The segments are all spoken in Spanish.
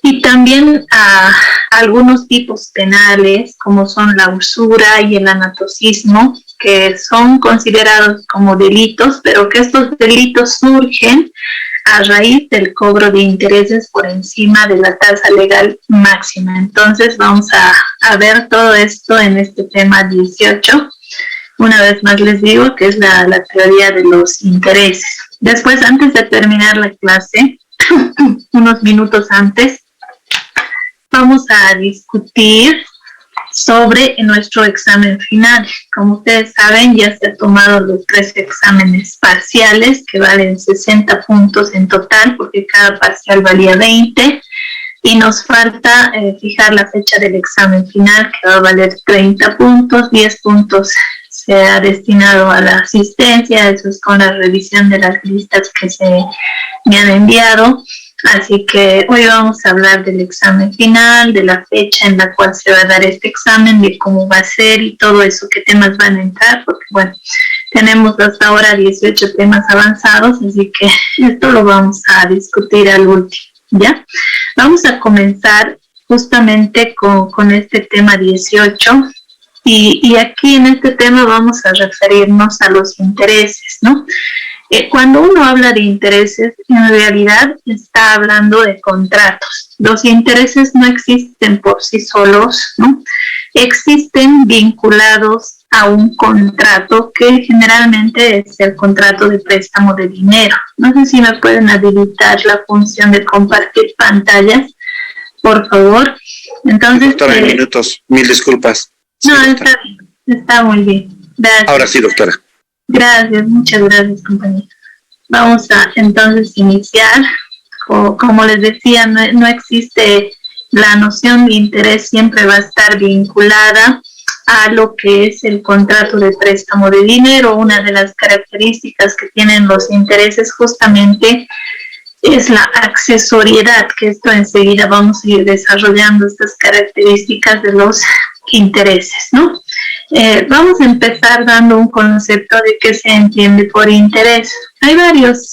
y también a algunos tipos penales, como son la usura y el anatocismo, que son considerados como delitos, pero que estos delitos surgen a raíz del cobro de intereses por encima de la tasa legal máxima. Entonces vamos a ver todo esto en este tema 18. Una vez más les digo que es la teoría de los intereses. Después, antes de terminar la clase, unos minutos antes, vamos a discutir sobre nuestro examen final. Como ustedes saben, ya se han tomado los 3 exámenes parciales que valen 60 puntos en total, porque cada parcial valía 20, y nos falta fijar la fecha del examen final, que va a valer 30 puntos, 10 puntos se ha destinado a la asistencia, eso es con la revisión de las listas que se me han enviado. Así que hoy vamos a hablar del examen final, de la fecha en la cual se va a dar este examen, de cómo va a ser y todo eso, qué temas van a entrar, porque bueno, tenemos hasta ahora 18 temas avanzados, así que esto lo vamos a discutir al último, ¿ya? Vamos a comenzar justamente con este tema 18 y aquí en este tema vamos a referirnos a los intereses, ¿no? Cuando uno habla de intereses, en realidad está hablando de contratos. Los intereses no existen por sí solos, ¿no? Existen vinculados a un contrato que generalmente es el contrato de préstamo de dinero. No sé si me pueden habilitar la función de compartir pantallas, por favor. Entonces, doctora, en minutos, 1000 disculpas. Sí, no, está muy bien. Gracias. Ahora sí, doctora. Gracias, muchas gracias, compañero. Vamos a entonces iniciar. Como les decía, no existe la noción de interés, siempre va a estar vinculada a lo que es el contrato de préstamo de dinero. Una de las características que tienen los intereses justamente es la accesoriedad, que esto enseguida vamos a ir desarrollando estas características de los intereses, ¿no? Vamos a empezar dando un concepto de qué se entiende por interés. Hay varios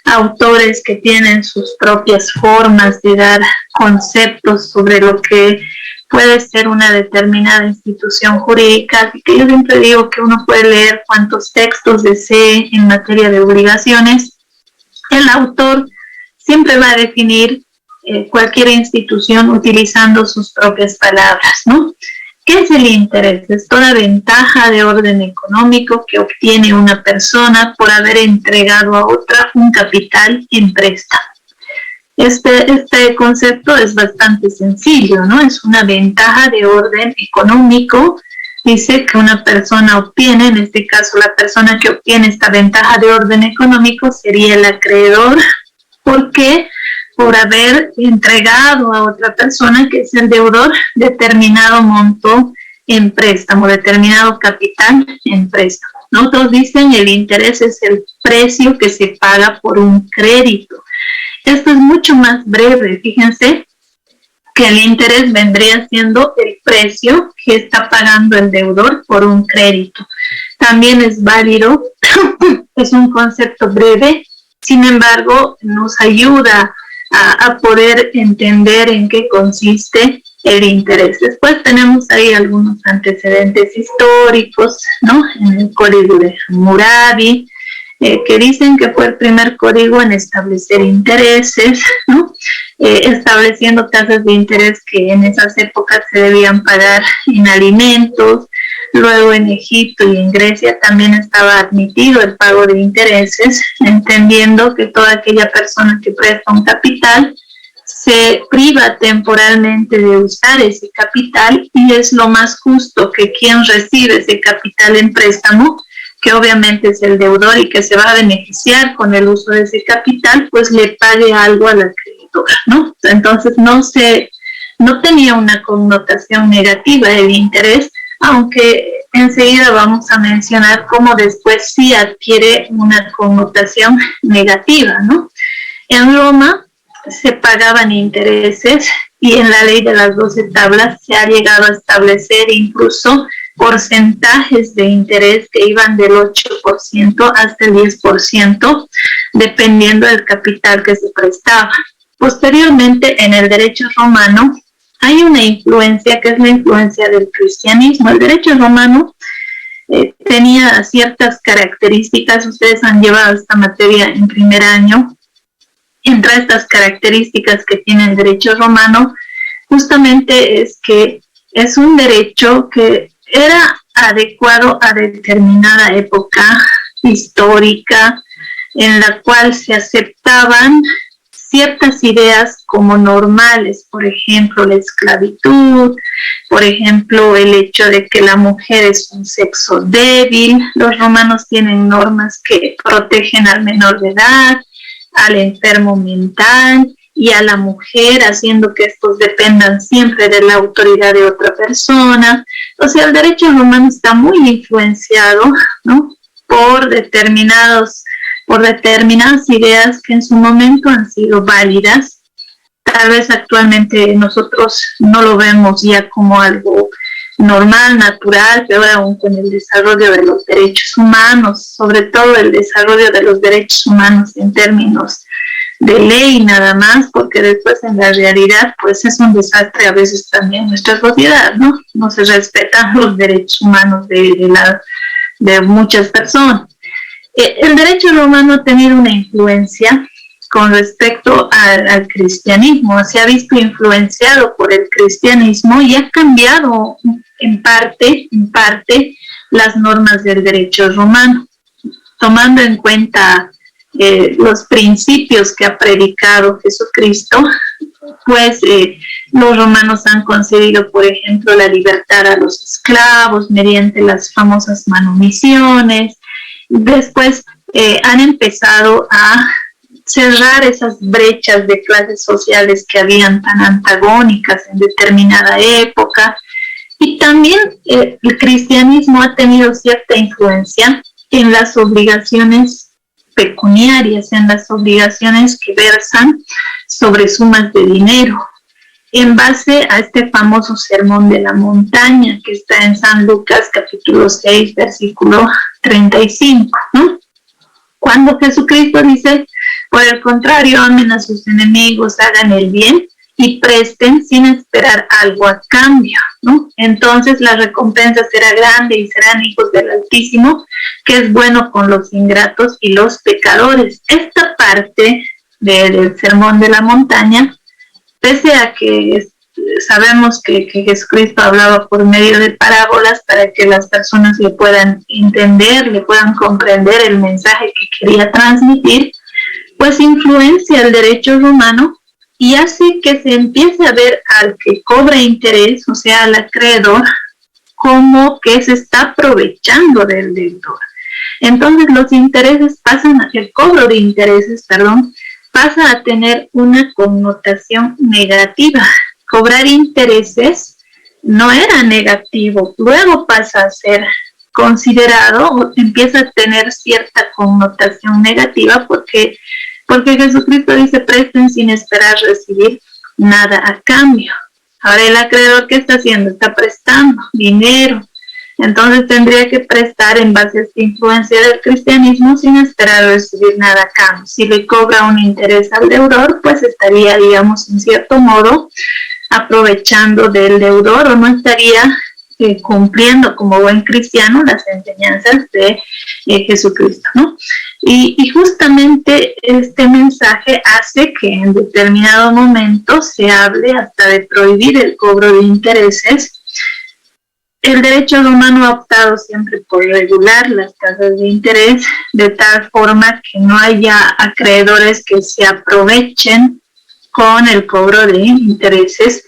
autores que tienen sus propias formas de dar conceptos sobre lo que puede ser una determinada institución jurídica, así que yo siempre digo que uno puede leer cuantos textos desee en materia de obligaciones. El autor siempre va a definir cualquier institución utilizando sus propias palabras, ¿no? ¿Qué es el interés? Es toda ventaja de orden económico que obtiene una persona por haber entregado a otra un capital en préstamo. Este concepto es bastante sencillo, ¿no? Es una ventaja de orden económico. Dice que una persona obtiene, en este caso la persona que obtiene esta ventaja de orden económico sería el acreedor. ¿Por qué? Por haber entregado a otra persona, que es el deudor, determinado monto en préstamo, determinado capital en préstamo. ¿No? Todos dicen el interés es el precio que se paga por un crédito. Esto es mucho más breve. Fíjense que el interés vendría siendo el precio que está pagando el deudor por un crédito. También es válido, es un concepto breve, sin embargo, nos ayuda a poder entender en qué consiste el interés. Después tenemos ahí algunos antecedentes históricos, ¿no? En el Código de Hammurabi, que dicen que fue el primer código en establecer intereses, ¿no? Estableciendo tasas de interés que en esas épocas se debían pagar en alimentos. Luego en Egipto y en Grecia también estaba admitido el pago de intereses, entendiendo que toda aquella persona que presta un capital se priva temporalmente de usar ese capital, y es lo más justo que quien recibe ese capital en préstamo, que obviamente es el deudor y que se va a beneficiar con el uso de ese capital, pues le pague algo al acreedor, ¿no? Entonces no tenía una connotación negativa el interés, aunque enseguida vamos a mencionar cómo después sí adquiere una connotación negativa, ¿no? En Roma se pagaban intereses, y en la ley de las 12 tablas se ha llegado a establecer incluso porcentajes de interés que iban del 8% hasta el 10%, dependiendo del capital que se prestaba. Posteriormente, en el derecho romano, hay una influencia que es la influencia del cristianismo. El derecho romano tenía ciertas características, ustedes han llevado esta materia en primer año. Entre estas características que tiene el derecho romano, justamente es que es un derecho que era adecuado a determinada época histórica en la cual se aceptaban ciertas ideas como normales, por ejemplo, la esclavitud, por ejemplo, el hecho de que la mujer es un sexo débil. Los romanos tienen normas que protegen al menor de edad, al enfermo mental y a la mujer, haciendo que estos dependan siempre de la autoridad de otra persona. O sea, el derecho romano está muy influenciado, ¿no?, por determinadas ideas que en su momento han sido válidas. Tal vez actualmente nosotros no lo vemos ya como algo normal, natural, pero aún con el desarrollo de los derechos humanos, sobre todo el desarrollo de los derechos humanos en términos de ley nada más, porque después en la realidad pues es un desastre a veces también en nuestra sociedad, ¿no? No se respetan los derechos humanos de muchas personas. El derecho romano ha tenido una influencia con respecto al cristianismo, se ha visto influenciado por el cristianismo y ha cambiado en parte las normas del derecho romano, tomando en cuenta los principios que ha predicado Jesucristo. Pues los romanos han concedido, por ejemplo, la libertad a los esclavos mediante las famosas manumisiones. Después han empezado a cerrar esas brechas de clases sociales que habían tan antagónicas en determinada época. Y también el cristianismo ha tenido cierta influencia en las obligaciones pecuniarias, en las obligaciones que versan sobre sumas de dinero, en base a este famoso sermón de la montaña que está en San Lucas capítulo 6, versículo 35, ¿no? Cuando Jesucristo dice, por el contrario, amen a sus enemigos, hagan el bien y presten sin esperar algo a cambio, ¿no? Entonces la recompensa será grande y serán hijos del Altísimo, que es bueno con los ingratos y los pecadores. Esta parte del sermón de la montaña, pese a que sabemos que Jesucristo hablaba por medio de parábolas para que las personas le puedan entender, le puedan comprender el mensaje que quería transmitir, pues influencia el derecho romano y hace que se empiece a ver al que cobra interés, o sea, al acreedor, como que se está aprovechando del deudor. Entonces los intereses el cobro de intereses, pasa a tener una connotación negativa. Cobrar intereses no era negativo, luego pasa a ser considerado o empieza a tener cierta connotación negativa porque Jesucristo dice, presten sin esperar recibir nada a cambio. Ahora el acreedor, ¿qué está haciendo? Está prestando dinero. Entonces tendría que prestar en base a esta influencia del cristianismo sin esperar recibir nada a cambio. Si le cobra un interés al deudor, pues estaría, digamos, en cierto modo, aprovechando del deudor o no estaría cumpliendo como buen cristiano las enseñanzas de Jesucristo, ¿no? Y justamente este mensaje hace que en determinado momento se hable hasta de prohibir el cobro de intereses. El derecho romano ha optado siempre por regular las tasas de interés de tal forma que no haya acreedores que se aprovechen con el cobro de intereses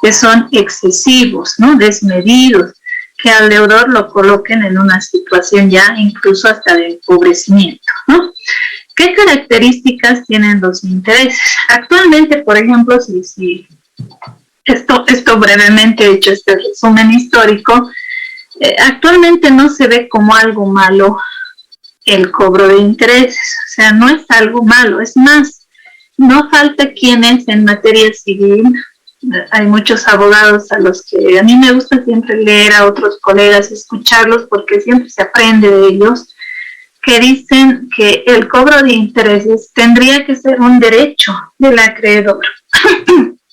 que son excesivos, ¿no?, desmedidos, que al deudor lo coloquen en una situación ya incluso hasta de empobrecimiento, ¿no? ¿Qué características tienen los intereses? Actualmente, por ejemplo, si esto brevemente he hecho este resumen histórico, actualmente no se ve como algo malo el cobro de intereses, o sea, no es algo malo, es más, no falta quienes en materia civil, hay muchos abogados a los que a mí me gusta siempre leer, a otros colegas, escucharlos porque siempre se aprende de ellos, que dicen que el cobro de intereses tendría que ser un derecho del acreedor,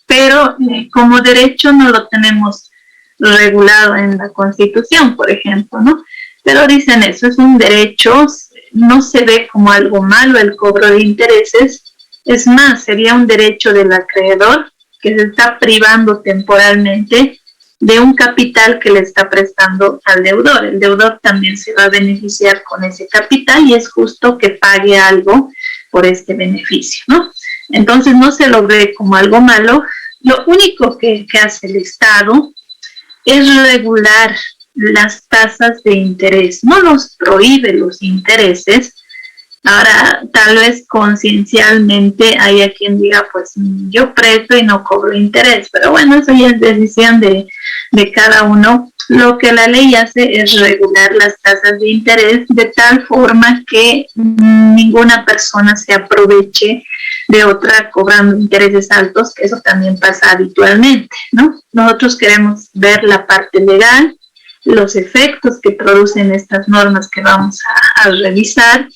pero como derecho no lo tenemos regulado en la Constitución, por ejemplo, ¿no? Pero dicen eso, es un derecho, no se ve como algo malo el cobro de intereses, es más, sería un derecho del acreedor que se está privando temporalmente de un capital que le está prestando al deudor. El deudor también se va a beneficiar con ese capital y es justo que pague algo por este beneficio, ¿no? Entonces no se lo ve como algo malo. Lo único que hace el Estado es regular las tasas de interés, no los prohíbe los intereses. Ahora, tal vez conciencialmente haya quien diga, pues yo presto y no cobro interés, pero bueno, eso ya es decisión de cada uno. Lo que la ley hace es regular las tasas de interés de tal forma que ninguna persona se aproveche de otra cobrando intereses altos, que eso también pasa habitualmente, ¿no? Nosotros queremos ver la parte legal, los efectos que producen estas normas que vamos a revisar,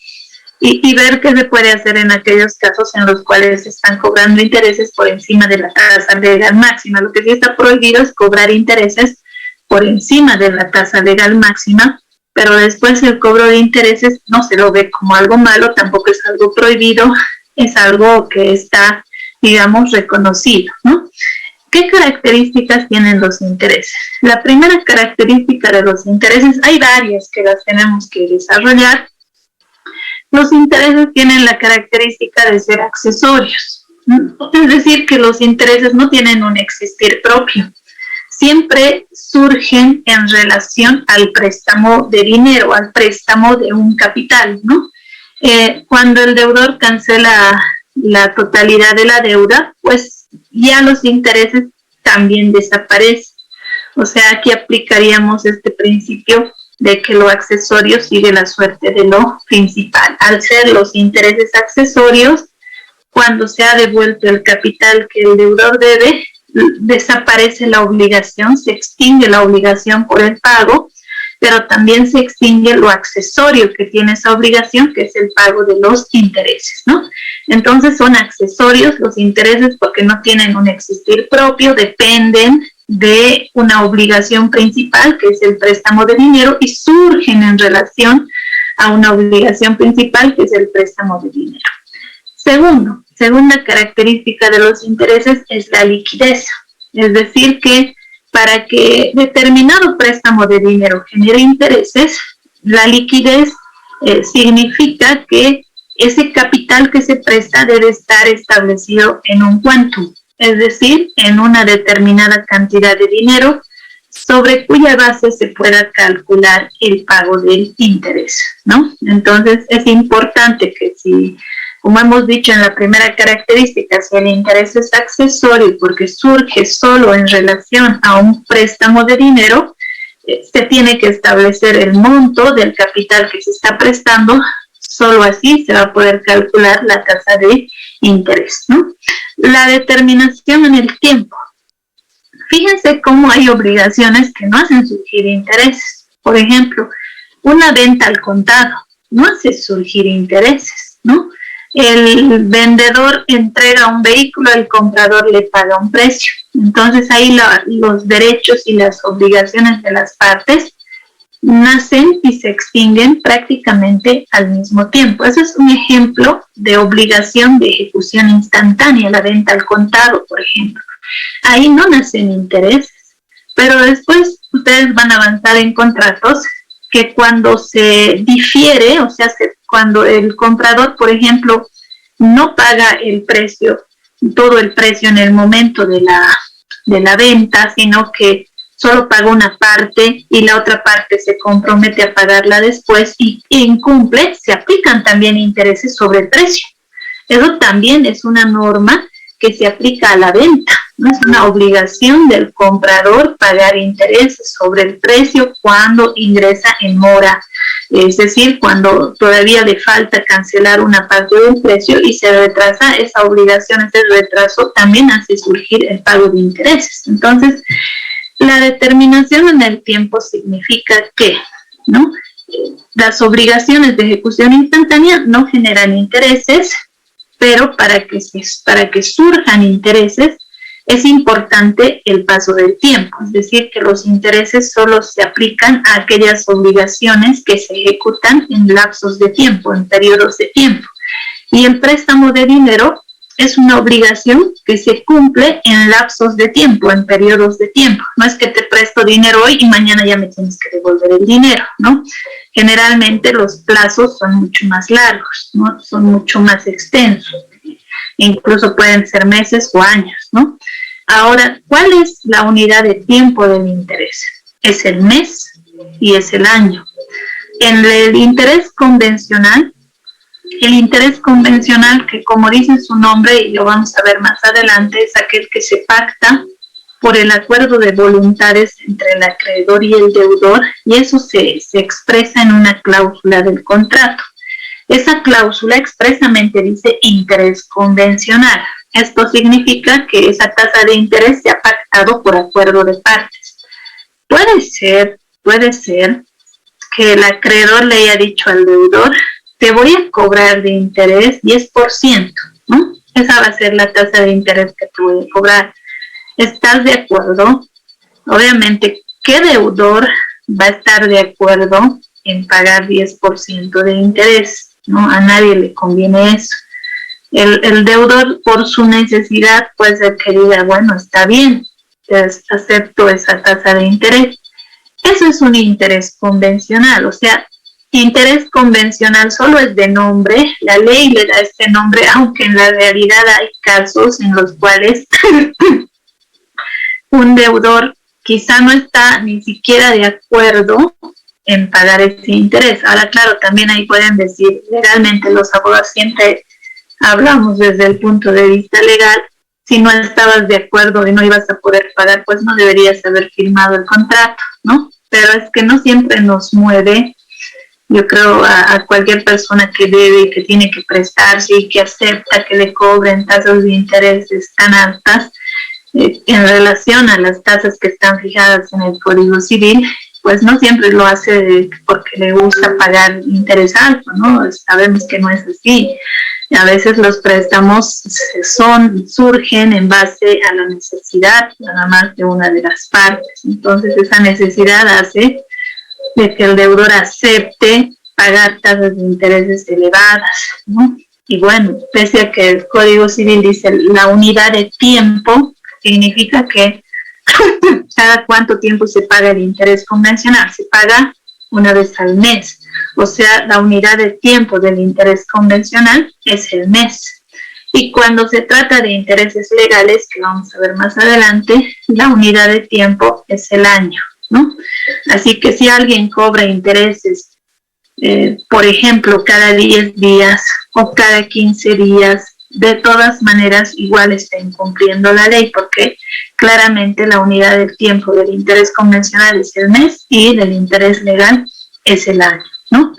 y ver qué se puede hacer en aquellos casos en los cuales se están cobrando intereses por encima de la tasa legal máxima. Lo que sí está prohibido es cobrar intereses por encima de la tasa legal máxima, pero después el cobro de intereses no se lo ve como algo malo, tampoco es algo prohibido, es algo que está, digamos, reconocido, ¿no? ¿Qué características tienen los intereses? La primera característica de los intereses, hay varias que las tenemos que desarrollar. Los intereses tienen la característica de ser accesorios, es decir, que los intereses no tienen un existir propio, siempre surgen en relación al préstamo de dinero, al préstamo de un capital, ¿no? Cuando el deudor cancela la totalidad de la deuda, pues ya los intereses también desaparecen. O sea, aquí aplicaríamos este principio de que lo accesorio sigue la suerte de lo principal. Al ser los intereses accesorios, cuando se ha devuelto el capital que el deudor debe, desaparece la obligación, se extingue la obligación por el pago, pero también se extingue lo accesorio que tiene esa obligación, que es el pago de los intereses, ¿no? Entonces son accesorios los intereses porque no tienen un existir propio, dependen de una obligación principal, que es el préstamo de dinero, y surgen en relación a una obligación principal, que es el préstamo de dinero. Segunda característica de los intereses es la liquidez, es decir, que para que determinado préstamo de dinero genere intereses, la liquidez significa que ese capital que se presta debe estar establecido en un quantum, es decir, en una determinada cantidad de dinero sobre cuya base se pueda calcular el pago del interés, ¿no? Entonces es importante que si, como hemos dicho en la primera característica, si el interés es accesorio porque surge solo en relación a un préstamo de dinero, se tiene que establecer el monto del capital que se está prestando, solo así se va a poder calcular la tasa de interés, ¿no? La determinación en el tiempo. Fíjense cómo hay obligaciones que no hacen surgir intereses. Por ejemplo, una venta al contado no hace surgir intereses, ¿no? El vendedor entrega un vehículo, el comprador le paga un precio. Entonces ahí los derechos y las obligaciones de las partes nacen y se extinguen prácticamente al mismo tiempo. Ese es un ejemplo de obligación de ejecución instantánea, la venta al contado, por ejemplo. Ahí no nacen intereses, pero después ustedes van a avanzar en contratos que cuando se difiere, o sea, cuando el comprador, por ejemplo, no paga el precio, todo el precio en el momento de la venta, sino que solo paga una parte y la otra parte se compromete a pagarla después y incumple, se aplican también intereses sobre el precio. Eso también es una norma que se aplica a la venta, no es una obligación del comprador pagar intereses sobre el precio cuando ingresa en mora, es decir, cuando todavía le falta cancelar una parte del precio y se retrasa, esa obligación, ese retraso también hace surgir el pago de intereses. Entonces, la determinación en el tiempo significa que, ¿no? las obligaciones de ejecución instantánea no generan intereses, pero para que surjan intereses es importante el paso del tiempo, es decir, que los intereses solo se aplican a aquellas obligaciones que se ejecutan en lapsos de tiempo, en periodos de tiempo. Y el préstamo de dinero es una obligación que se cumple en lapsos de tiempo, en periodos de tiempo. No es que te presto dinero hoy y mañana ya me tienes que devolver el dinero, ¿no? Generalmente los plazos son mucho más largos, ¿no? Son mucho más extensos. Incluso pueden ser meses o años, ¿no? Ahora, ¿cuál es la unidad de tiempo del interés? Es el mes y es el año. En el interés convencional, que como dice su nombre, y lo vamos a ver más adelante, es aquel que se pacta por el acuerdo de voluntades entre el acreedor y el deudor, y eso se expresa en una cláusula del contrato. Esa cláusula expresamente dice interés convencional. Esto significa que esa tasa de interés se ha pactado por acuerdo de partes. Puede ser que el acreedor le haya dicho al deudor: te voy a cobrar de interés 10%, ¿no? Esa va a ser la tasa de interés que te voy a cobrar. ¿Estás de acuerdo? Obviamente, ¿qué deudor va a estar de acuerdo en pagar 10% de interés? ¿No? A nadie le conviene eso. El deudor, por su necesidad, puede ser que diga: bueno, está bien, acepto esa tasa de interés. Eso es un interés convencional, o sea, interés convencional solo es de nombre, la ley le da este nombre, aunque en la realidad hay casos en los cuales un deudor quizá no está ni siquiera de acuerdo en pagar ese interés. Ahora, claro, también ahí pueden decir, legalmente los abogados siempre hablamos desde el punto de vista legal, si no estabas de acuerdo y no ibas a poder pagar, pues no deberías haber firmado el contrato, ¿no? Pero es que no siempre nos mueve, yo creo, a cualquier persona que debe y que tiene que prestarse y que acepta que le cobren tasas de intereses tan altas en relación a las tasas que están fijadas en el Código Civil, pues no siempre lo hace porque le gusta pagar interés alto, ¿no? Sabemos que no es así. A veces los préstamos surgen en base a la necesidad nada más de una de las partes. Entonces esa necesidad hace de que el deudor acepte pagar tasas de intereses elevadas, ¿no? Y bueno, pese a que el Código Civil dice la unidad de tiempo, significa que cada cuánto tiempo se paga el interés convencional, se paga una vez al mes. O sea, la unidad de tiempo del interés convencional es el mes. Y cuando se trata de intereses legales, que vamos a ver más adelante, la unidad de tiempo es el año, ¿no? Así que si alguien cobra intereses, por ejemplo, cada 10 días o cada 15 días, de todas maneras igual está incumpliendo la ley, porque claramente la unidad del tiempo del interés convencional es el mes y del interés legal es el año, ¿no?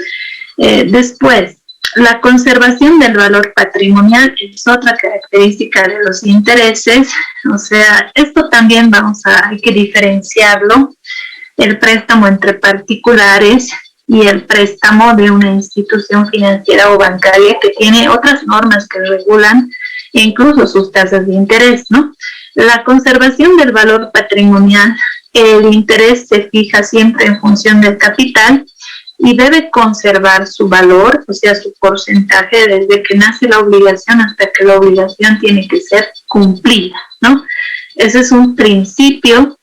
Después, la conservación del valor patrimonial es otra característica de los intereses. O sea, esto también hay que diferenciarlo, el préstamo entre particulares y el préstamo de una institución financiera o bancaria que tiene otras normas que regulan incluso sus tasas de interés, ¿no? La conservación del valor patrimonial, el interés se fija siempre en función del capital y debe conservar su valor, o sea, su porcentaje desde que nace la obligación hasta que la obligación tiene que ser cumplida, ¿no? Ese es un principio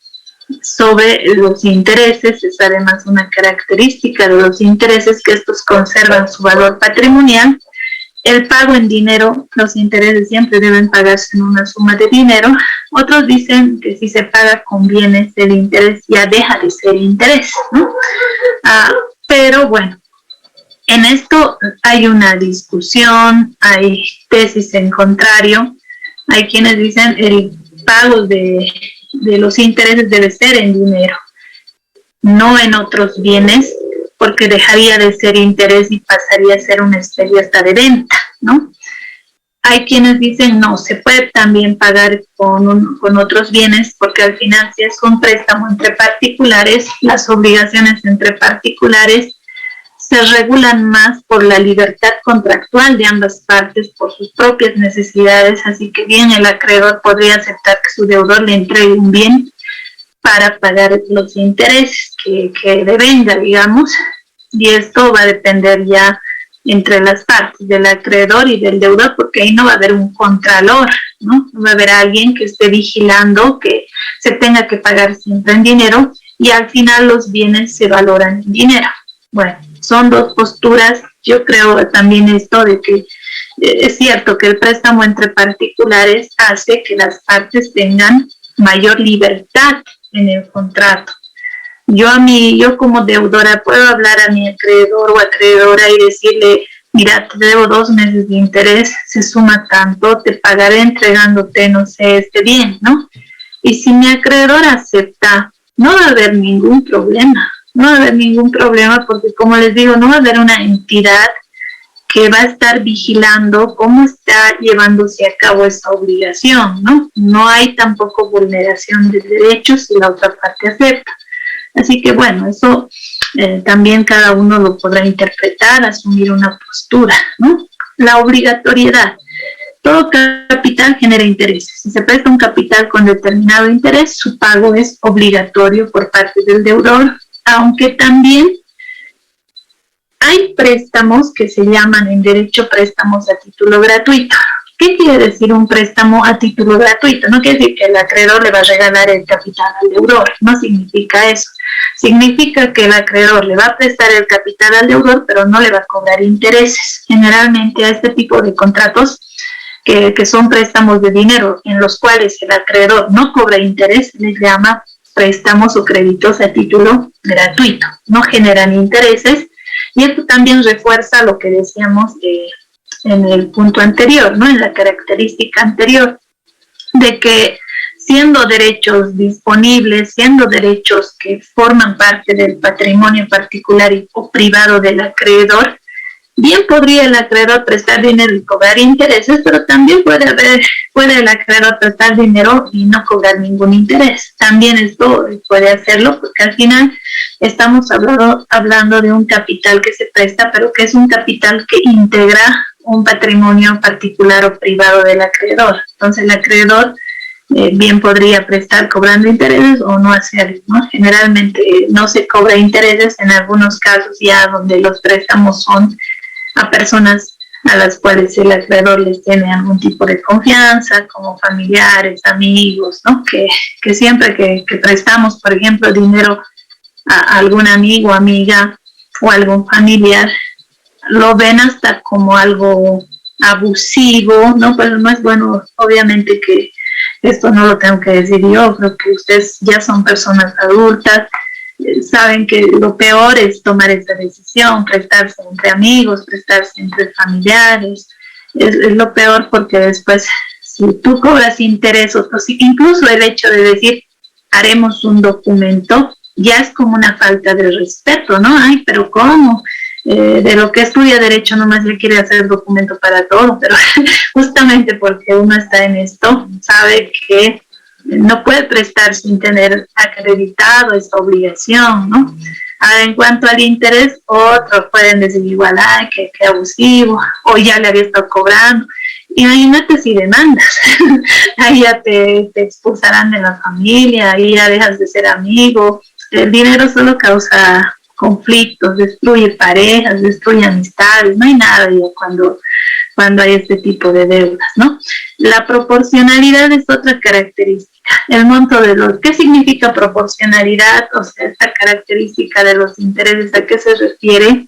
sobre los intereses, es además una característica de los intereses que estos conservan su valor patrimonial. El pago en dinero, los intereses siempre deben pagarse en una suma de dinero. Otros dicen que si se paga con bienes, el interés ya deja de ser interés, ¿no? Pero bueno, en esto hay una discusión, hay tesis en contrario. Hay quienes dicen el pago de los intereses debe ser en dinero, no en otros bienes, porque dejaría de ser interés y pasaría a ser una especie hasta de venta, ¿no? Hay quienes dicen no, se puede también pagar con otros bienes, porque al final si es un préstamo entre particulares, las obligaciones entre particulares se regulan más por la libertad contractual de ambas partes, por sus propias necesidades, así que bien el acreedor podría aceptar que su deudor le entregue un bien para pagar los intereses que devenga, digamos, y esto va a depender ya entre las partes del acreedor y del deudor, porque ahí no va a haber un contralor, ¿no? No va a haber alguien que esté vigilando que se tenga que pagar siempre en dinero y al final los bienes se valoran en dinero. Bueno, son dos posturas. Yo creo también esto de que es cierto que el préstamo entre particulares hace que las partes tengan mayor libertad en el contrato. Yo como deudora puedo hablar a mi acreedor o acreedora y decirle, mira, te debo 2 meses de interés, se suma tanto, te pagaré entregándote, no sé, este bien, ¿no? Y si mi acreedor acepta, no va a haber ningún problema, porque como les digo, no va a haber una entidad que va a estar vigilando cómo está llevándose a cabo esa obligación, ¿no? No hay tampoco vulneración de derechos si la otra parte acepta. Así que bueno, eso también cada uno lo podrá interpretar, asumir una postura, ¿no? La obligatoriedad. Todo capital genera intereses. Si se presta un capital con determinado interés, su pago es obligatorio por parte del deudor, aunque también hay préstamos que se llaman en derecho préstamos a título gratuito. ¿Qué quiere decir un préstamo a título gratuito? No quiere decir que el acreedor le va a regalar el capital al deudor, no significa eso. Significa que el acreedor le va a prestar el capital al deudor, pero no le va a cobrar intereses. Generalmente a este tipo de contratos, que son préstamos de dinero, en los cuales el acreedor no cobra interés, les llama préstamos o créditos a título gratuito. No generan intereses, y esto también refuerza lo que decíamos en el punto anterior, ¿no? En la característica anterior, de que siendo derechos disponibles, siendo derechos que forman parte del patrimonio particular o privado del acreedor, bien podría el acreedor prestar dinero y cobrar intereses, pero también puede el acreedor prestar dinero y no cobrar ningún interés. También esto puede hacerlo, porque al final estamos hablando de un capital que se presta, pero que es un capital que integra un patrimonio particular o privado del acreedor. Entonces el acreedor bien podría prestar cobrando intereses o no hacerlo, ¿no? Generalmente no se cobra intereses, en algunos casos ya donde los préstamos son a personas a las cuales el acreedor les tiene algún tipo de confianza, como familiares, amigos, ¿no? Que siempre que prestamos, por ejemplo, dinero a algún amigo, amiga o algún familiar, lo ven hasta como algo abusivo, ¿no? Pero no es bueno, obviamente que esto no lo tengo que decir yo, creo que ustedes ya son personas adultas, saben que lo peor es tomar esa decisión, prestarse entre amigos, prestarse entre familiares, es lo peor, porque después si tú cobras interés o si incluso el hecho de decir haremos un documento ya es como una falta de respeto, ¿no? Ay, pero ¿cómo? De lo que estudia derecho nomás le quiere hacer el documento para todo, pero justamente porque uno está en esto, sabe que no puede prestar sin tener acreditado esta obligación, ¿no? Ahora, en cuanto al interés, otros pueden decir igual, ay, que abusivo, o ya le había estado cobrando. Imagínate si demandas, ahí ya te expulsarán de la familia, ahí ya dejas de ser amigo. El dinero solo causa conflictos, destruye parejas, destruye amistades, no hay nada ya cuando hay este tipo de deudas, ¿no? La proporcionalidad es otra característica. El monto de los... ¿Qué significa proporcionalidad? O sea, esta característica de los intereses, ¿a qué se refiere?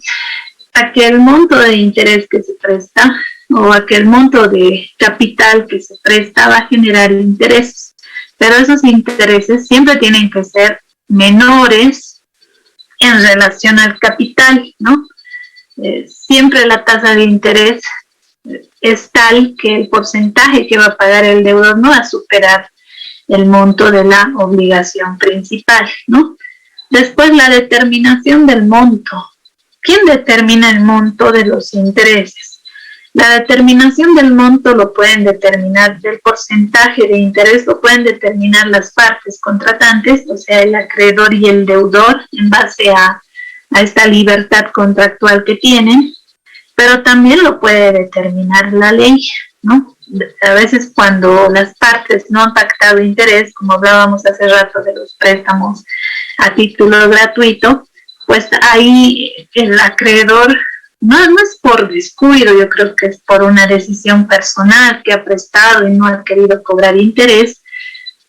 A que el monto de interés que se presta o a que el monto de capital que se presta va a generar intereses, pero esos intereses siempre tienen que ser menores en relación al capital, ¿no? Siempre la tasa de interés es tal que el porcentaje que va a pagar el deudor no va a superar el monto de la obligación principal, ¿no? Después, la determinación del monto. ¿Quién determina el monto de los intereses? La determinación del monto lo pueden determinar, del porcentaje de interés lo pueden determinar las partes contratantes, o sea, el acreedor y el deudor, en base a a esta libertad contractual que tienen, pero también lo puede determinar la ley, ¿no? A veces cuando las partes no han pactado interés, como hablábamos hace rato de los préstamos a título gratuito, pues ahí el acreedor no es por descuido, yo creo que es por una decisión personal que ha prestado y no ha querido cobrar interés.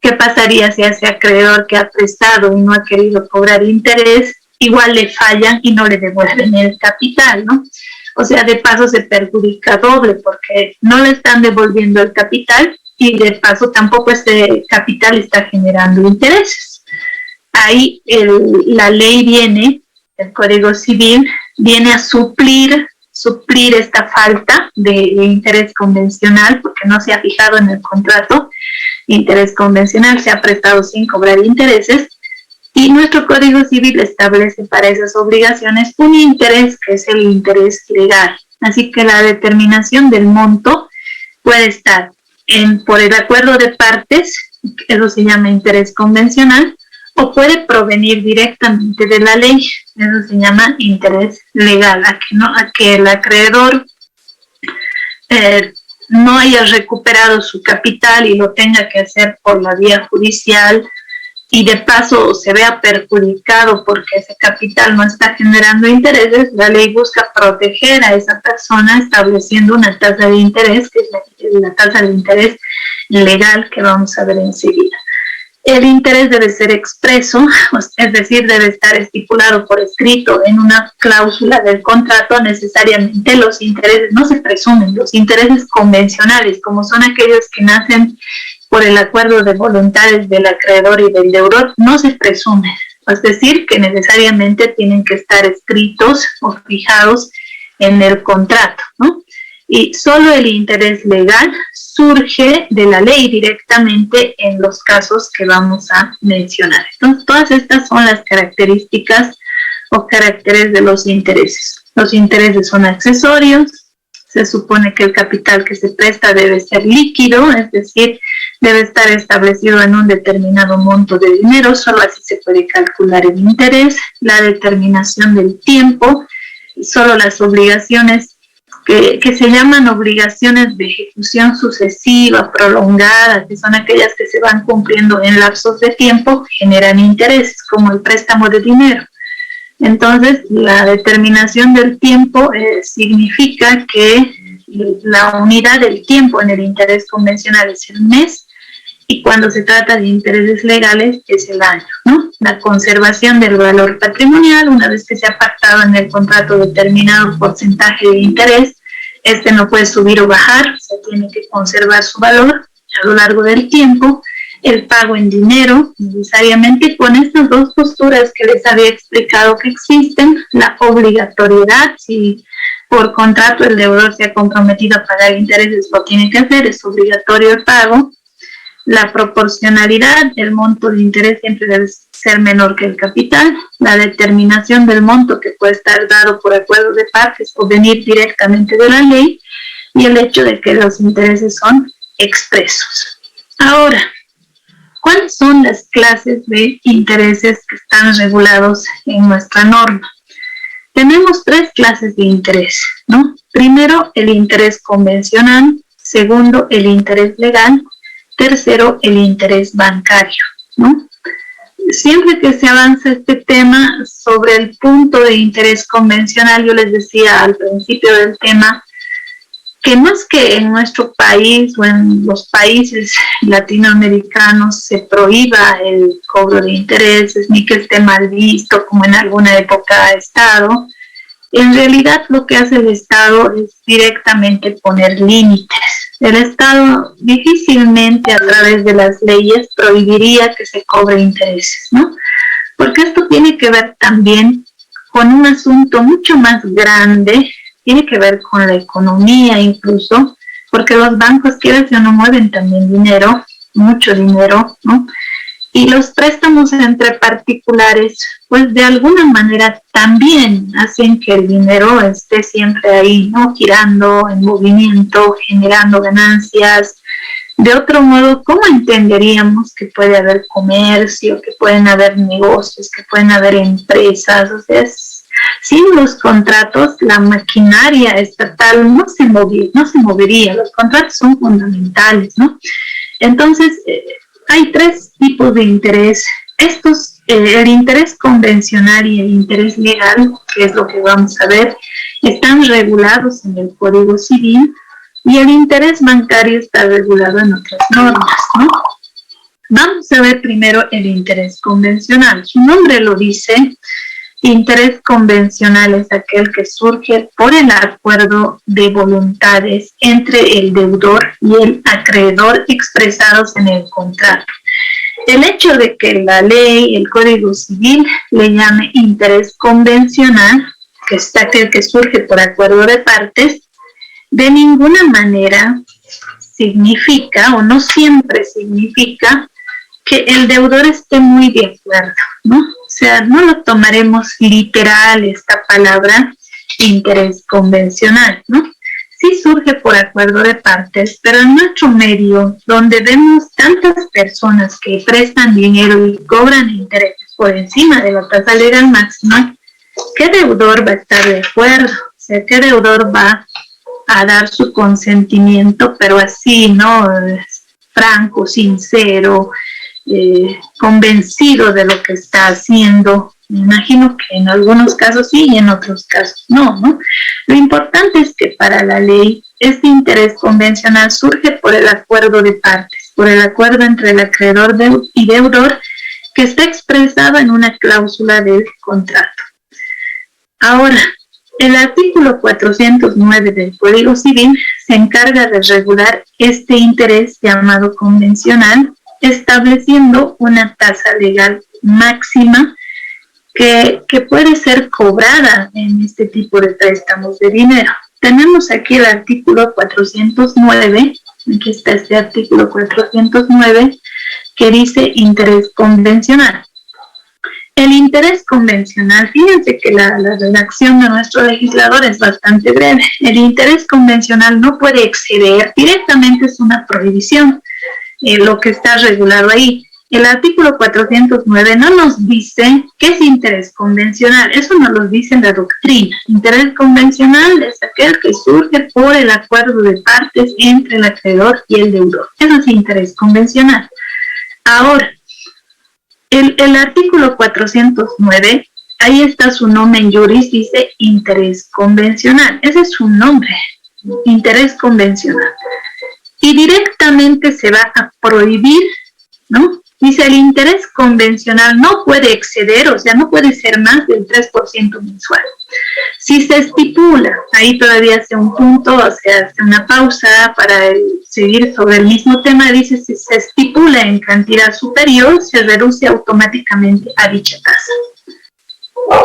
¿Qué pasaría si a ese acreedor que ha prestado y no ha querido cobrar interés, igual le fallan y no le devuelven el capital, ¿no? O sea, de paso se perjudica doble porque no le están devolviendo el capital y de paso tampoco ese capital está generando intereses. Ahí la ley viene, el Código Civil, viene a suplir esta falta de interés convencional porque no se ha fijado en el contrato interés convencional, se ha prestado sin cobrar intereses y nuestro Código Civil establece para esas obligaciones un interés que es el interés legal. Así que la determinación del monto puede estar por el acuerdo de partes, eso se llama interés convencional, o puede provenir directamente de la ley, eso se llama interés legal, a que el acreedor no haya recuperado su capital y lo tenga que hacer por la vía judicial y de paso se vea perjudicado porque ese capital no está generando intereses. La ley busca proteger a esa persona estableciendo una tasa de interés, que es la tasa de interés legal que vamos a ver enseguida. El interés debe ser expreso, es decir, debe estar estipulado por escrito en una cláusula del contrato. Necesariamente los intereses no se presumen, los intereses convencionales, como son aquellos que nacen por el acuerdo de voluntades del acreedor y del deudor, no se presumen. Es decir, que necesariamente tienen que estar escritos o fijados en el contrato, ¿no? Y solo el interés legal surge de la ley directamente en los casos que vamos a mencionar. Entonces, todas estas son las características o caracteres de los intereses. Los intereses son accesorios, se supone que el capital que se presta debe ser líquido, es decir, debe estar establecido en un determinado monto de dinero, solo así se puede calcular el interés, la determinación del tiempo, solo las obligaciones que se llaman obligaciones de ejecución sucesiva, prolongada, que son aquellas que se van cumpliendo en lapsos de tiempo, generan intereses, como el préstamo de dinero. Entonces, la determinación del tiempo significa que la unidad del tiempo en el interés convencional es el mes, y cuando se trata de intereses legales es el año, ¿no? La conservación del valor patrimonial, una vez que se ha pactado en el contrato determinado porcentaje de interés, este no puede subir o bajar, se tiene que conservar su valor a lo largo del tiempo. El pago en dinero, necesariamente con estas dos posturas que les había explicado que existen, la obligatoriedad, si por contrato el deudor se ha comprometido a pagar intereses, lo tiene que hacer, es obligatorio el pago. La proporcionalidad, el monto de interés siempre debe ser menor que el capital. La determinación del monto, que puede estar dado por acuerdo de partes o venir directamente de la ley, y el hecho de que los intereses son expresos. Ahora, ¿cuáles son las clases de intereses que están regulados en nuestra norma? Tenemos tres clases de interés, ¿no? Primero, el interés convencional. Segundo, el interés legal. Tercero, el interés bancario, ¿no? Siempre que se avanza este tema sobre el punto de interés convencional, yo les decía al principio del tema que no es que en nuestro país o en los países latinoamericanos se prohíba el cobro de intereses, ni que esté mal visto como en alguna época ha estado. En realidad lo que hace el Estado es directamente poner límites. El Estado difícilmente a través de las leyes prohibiría que se cobre intereses, ¿no? Porque esto tiene que ver también con un asunto mucho más grande, tiene que ver con la economía incluso, porque los bancos, quieran o no, mueven también dinero, mucho dinero, ¿no? Y los préstamos entre particulares, pues de alguna manera también hacen que el dinero esté siempre ahí, ¿no? Girando, en movimiento, generando ganancias. De otro modo, ¿cómo entenderíamos que puede haber comercio, que pueden haber negocios, que pueden haber empresas? O sea, Sin los contratos, la maquinaria estatal no se movería. Los contratos son fundamentales, ¿no? Entonces, hay tres tipos de interés. El interés convencional y el interés legal, que es lo que vamos a ver, están regulados en el Código Civil, y el interés bancario está regulado en otras normas, ¿no? Vamos a ver primero el interés convencional. Su nombre lo dice. Interés convencional es aquel que surge por el acuerdo de voluntades entre el deudor y el acreedor expresados en el contrato. El hecho de que la ley, el Código Civil, le llame interés convencional, que es aquel que surge por acuerdo de partes, de ninguna manera significa, o no siempre significa, que el deudor esté muy de acuerdo, ¿no? O sea, no lo tomaremos literal esta palabra interés convencional, ¿no? Sí surge por acuerdo de partes, pero en nuestro medio, donde vemos tantas personas que prestan dinero y cobran intereses por encima de la tasa legal máxima, ¿qué deudor va a estar de acuerdo? O sea, ¿qué deudor va a dar su consentimiento, pero así, ¿no? Franco, sincero, convencido de lo que está haciendo? Me imagino que en algunos casos sí y en otros casos no, ¿no? Lo importante es que para la ley este interés convencional surge por el acuerdo de partes, por el acuerdo entre el acreedor y deudor, que está expresado en una cláusula del contrato. Ahora, el artículo 409 del Código Civil se encarga de regular este interés llamado convencional, estableciendo una tasa legal máxima que puede ser cobrada en este tipo de préstamos de dinero. Tenemos aquí el artículo 409, aquí está este artículo 409, que dice interés convencional. El interés convencional, fíjense que la redacción de nuestro legislador es bastante breve. El interés convencional no puede exceder, directamente es una prohibición, lo que está regulado ahí. El artículo 409 no nos dice qué es interés convencional, eso nos lo dice la doctrina. Interés convencional es aquel que surge por el acuerdo de partes entre el acreedor y el deudor. Eso es interés convencional. Ahora, el artículo 409, ahí está su nombre en juris, dice interés convencional. Ese es su nombre, interés convencional. Y directamente se va a prohibir, ¿no? Dice, el interés convencional no puede exceder, o sea, no puede ser más del 3% mensual. Si se estipula, ahí todavía hace un punto, o sea, hace una pausa para seguir sobre el mismo tema, dice, si se estipula en cantidad superior, se reduce automáticamente a dicha tasa.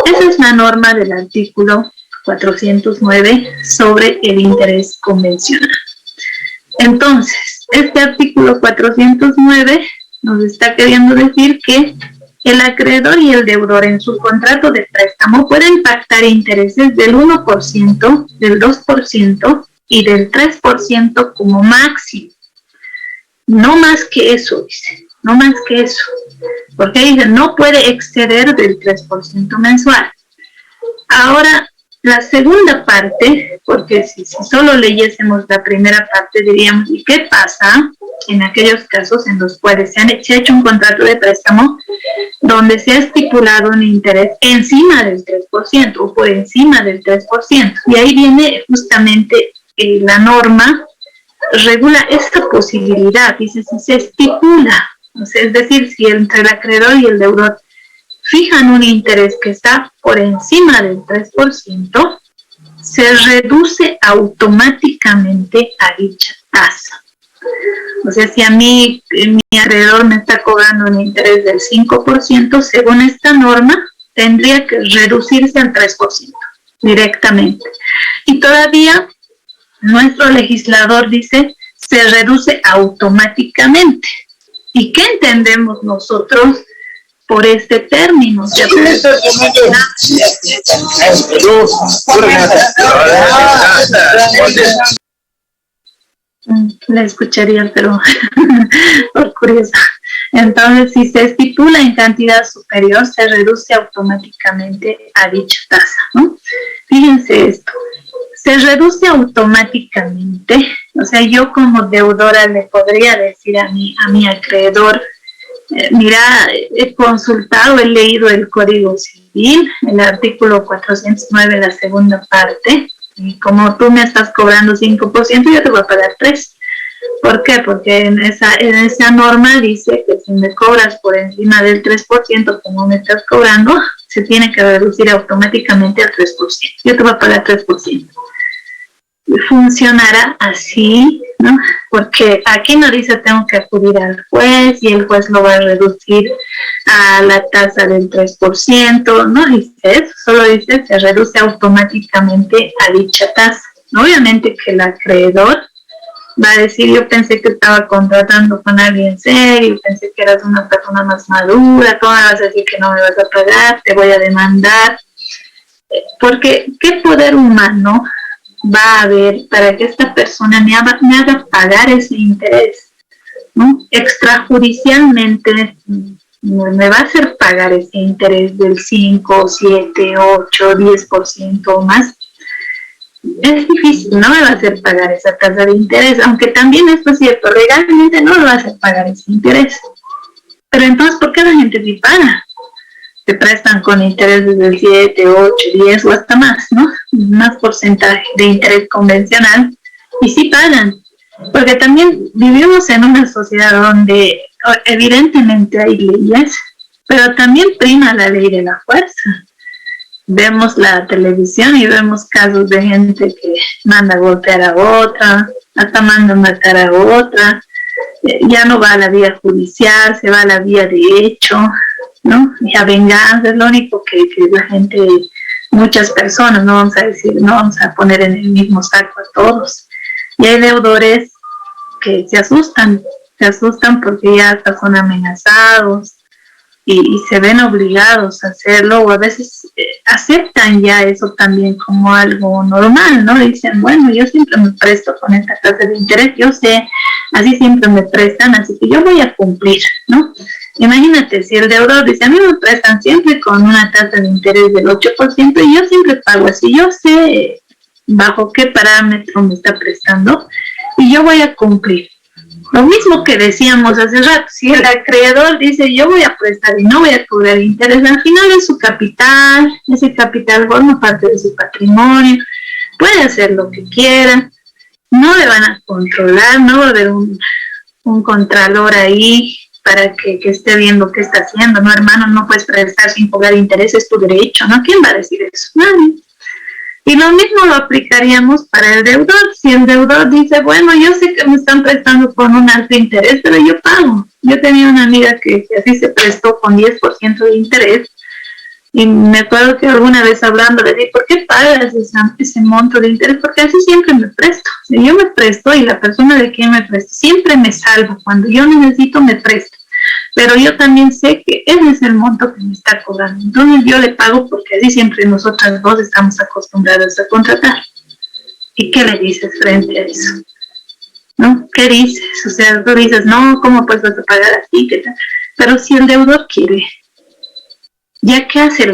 Esa es la norma del artículo 409 sobre el interés convencional. Entonces, este artículo 409 nos está queriendo decir que el acreedor y el deudor en su contrato de préstamo pueden pactar intereses del 1%, del 2% y del 3% como máximo. No más que eso, dice, no más que eso. Porque dice, no puede exceder del 3% mensual. Ahora, la segunda parte, porque si solo leyésemos la primera parte, diríamos, ¿y qué pasa en aquellos casos en los cuales se ha hecho un contrato de préstamo donde se ha estipulado un interés encima del 3% o por encima del 3%? Y ahí viene justamente la norma, regula esta posibilidad, dice, si se estipula, o sea, es decir, si entre el acreedor y el deudor fijan un interés que está por encima del 3%, se reduce automáticamente a dicha tasa. O sea, si a mí mi acreedor me está cobrando un interés del 5%, según esta norma, tendría que reducirse al 3% directamente. Y todavía nuestro legislador dice, se reduce automáticamente. ¿Y qué entendemos nosotros por este término? La escucharía, pero por curiosa. Entonces, si se estipula en cantidad superior, se reduce automáticamente a dicha tasa, ¿no? Fíjense esto, se reduce automáticamente, o sea, yo como deudora le podría decir a mi acreedor, mira, he consultado, he leído el Código Civil, el artículo 409, la segunda parte, y como tú me estás cobrando 5%, yo te voy a pagar 3%. ¿Por qué? Porque en esa norma dice que si me cobras por encima del 3%, como me estás cobrando, se tiene que reducir automáticamente al 3%. Yo te voy a pagar 3%. Funcionará así, ¿no? Porque aquí no dice tengo que acudir al juez y el juez lo va a reducir a la tasa del 3%, no dice eso, solo dice se reduce automáticamente a dicha tasa. Obviamente que el acreedor va a decir, yo pensé que estaba contratando con alguien serio, pensé que eras una persona más madura, ¿cómo me vas a decir que no me vas a pagar? Te voy a demandar. Porque, ¿qué poder humano va a haber para que esta persona me haga pagar ese interés? ¿No? Extrajudicialmente me va a hacer pagar ese interés del 5, 7, 8, 10% o más. Es difícil, no me va a hacer pagar esa tasa de interés, aunque también esto es cierto, legalmente no me va a hacer pagar ese interés. Pero entonces, ¿por qué la gente sí paga? Se prestan con intereses del 7, 8, 10 o hasta más, ¿no? Más porcentaje de interés convencional y sí pagan. Porque también vivimos en una sociedad donde evidentemente hay leyes, pero también prima la ley de la fuerza. Vemos la televisión y vemos casos de gente que manda a golpear a otra, hasta manda a matar a otra, ya no va a la vía judicial, se va a la vía de hecho, ¿no? Y a venganza es lo único que la gente, muchas personas, no vamos a decir, no vamos a poner en el mismo saco a todos. Y hay deudores que se asustan porque ya hasta son amenazados, y se ven obligados a hacerlo, o a veces aceptan ya eso también como algo normal, ¿no? Dicen, bueno, yo siempre me presto con esta tasa de interés, yo sé, así siempre me prestan, así que yo voy a cumplir, ¿no? Imagínate, si el deudor dice, a mí me prestan siempre con una tasa de interés del 8% y yo siempre pago así, yo sé bajo qué parámetro me está prestando y yo voy a cumplir. Lo mismo que decíamos hace rato, si el acreedor dice yo voy a prestar y no voy a cobrar interés, al final es su capital, ese capital forma parte de su patrimonio, puede hacer lo que quiera, no le van a controlar, no va a haber un contralor ahí para que esté viendo qué está haciendo, no hermano, no puedes prestar sin cobrar interés, es tu derecho, ¿no? ¿Quién va a decir eso? Nadie. Y lo mismo lo aplicaríamos para el deudor. Si el deudor dice, bueno, yo sé que me están prestando con un alto interés, pero yo pago. Yo tenía una amiga que así se prestó con 10% de interés. Y me acuerdo que alguna vez hablando le dije, ¿por qué pagas ese monto de interés? Porque así siempre me presto. Si yo me presto y la persona de quien me presto siempre me salva. Cuando yo necesito, me presto. Pero yo también sé que ese es el monto que me está cobrando. Entonces yo le pago porque así siempre nosotras dos estamos acostumbradas a contratar. ¿Y qué le dices frente a eso? ¿No? ¿Qué dices? O sea, tú dices, no, ¿cómo pues vas a pagar así? ¿Qué tal? Pero si el deudor quiere, ¿ya qué hace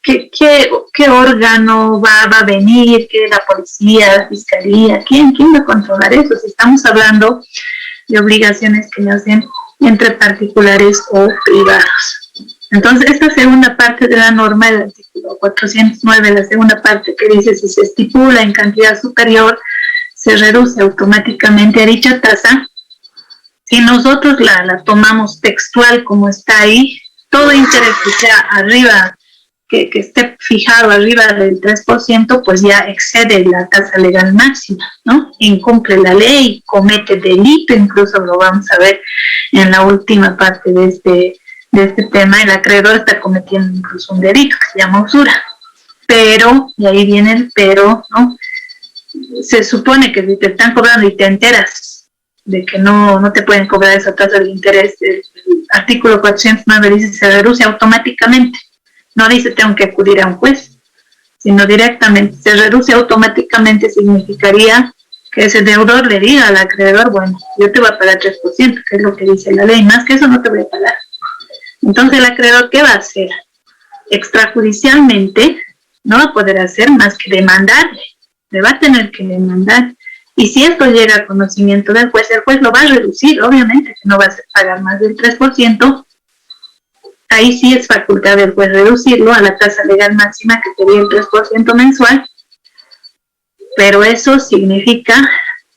qué órgano va a venir? ¿Qué la policía, la fiscalía? ¿Quién va a controlar eso? Si estamos hablando de obligaciones que hacen entre particulares o privados. Entonces, esta segunda parte de la norma del artículo 409, la segunda parte que dice si se estipula en cantidad superior, se reduce automáticamente a dicha tasa. Si nosotros la tomamos textual como está ahí, todo interés que sea arriba, que esté fijado arriba del 3%, pues ya excede la tasa legal máxima, ¿no? Incumple la ley, comete delito, incluso lo vamos a ver en la última parte de este tema, el acreedor está cometiendo incluso un delito que se llama usura. Pero, y ahí viene el pero, ¿no? Se supone que si te están cobrando y te enteras de que no te pueden cobrar esa tasa de interés, el artículo 409 dice se reduce automáticamente. No dice tengo que acudir a un juez, sino directamente. Se reduce automáticamente significaría que ese deudor le diga al acreedor, bueno, yo te voy a pagar 3%, que es lo que dice la ley, más que eso no te voy a pagar. Entonces el acreedor, ¿qué va a hacer? Extrajudicialmente no va a poder hacer más que demandarle, le va a tener que demandar. Y si esto llega a conocimiento del juez, el juez lo va a reducir, obviamente, que no va a pagar más del 3%, ahí sí es facultad del juez reducirlo a la tasa legal máxima que sería el 3% mensual, pero eso significa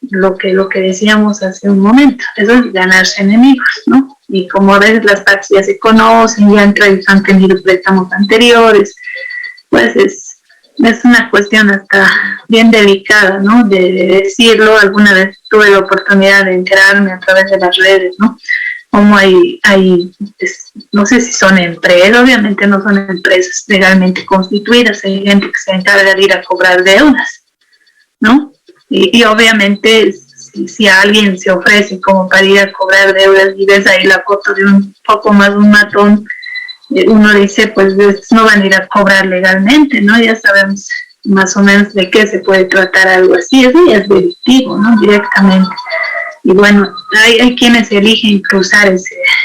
lo que decíamos hace un momento, eso es ganarse enemigos, ¿no? Y como a veces las partes ya se conocen, ya han tenido préstamos anteriores, pues es una cuestión hasta bien delicada, ¿no? De decirlo. Alguna vez tuve la oportunidad de enterarme a través de las redes, ¿no? Como hay no sé si son empresas, obviamente no son empresas legalmente constituidas, hay gente que se encarga de ir a cobrar deudas, ¿no? Y obviamente si alguien se ofrece como para ir a cobrar deudas y ves ahí la foto de un poco más un matón, uno dice, pues no van a ir a cobrar legalmente, ¿no? Ya sabemos más o menos de qué se puede tratar algo así, eso ya es delictivo, ¿no? Directamente. Y bueno, hay quienes eligen cruzar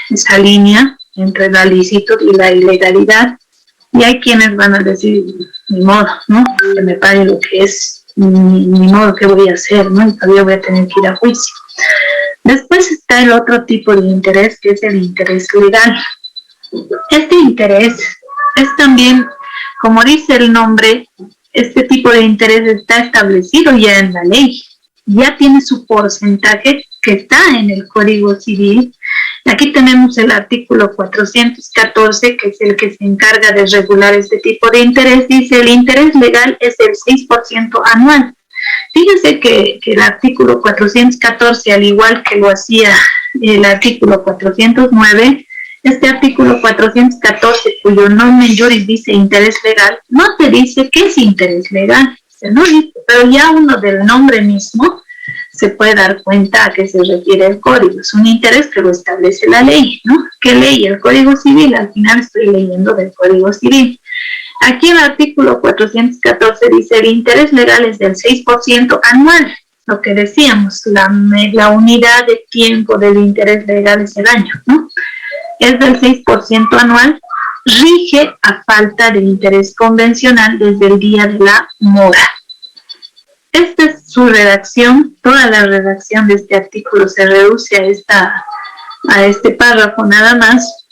esa línea entre la licitud y la ilegalidad, y hay quienes van a decir, ni modo, ¿no? Que me pague lo que es, ni modo, ¿qué voy a hacer, no? Y todavía voy a tener que ir a juicio. Después está el otro tipo de interés, que es el interés legal. Este interés es también, como dice el nombre, este tipo de interés está establecido ya en la ley, ya tiene su porcentaje que está en el Código Civil. Aquí tenemos el artículo 414, que es el que se encarga de regular este tipo de interés. Dice, el interés legal es el 6% anual. Fíjense que el artículo 414, al igual que lo hacía el artículo 409, este artículo 414, cuyo nomen juris dice interés legal, no te dice qué es interés legal, ¿no? Pero ya uno del nombre mismo se puede dar cuenta a qué se refiere el código. Es un interés que lo establece la ley, ¿no? ¿Qué ley? El Código Civil. Al final estoy leyendo del Código Civil. Aquí el artículo 414 dice, el interés legal es del 6% anual. Lo que decíamos, la unidad de tiempo del interés legal es el año, ¿no? Es del 6% anual, rige a falta de interés convencional desde el día de la mora. Esta es su redacción. Toda la redacción de este artículo se reduce a este párrafo nada más.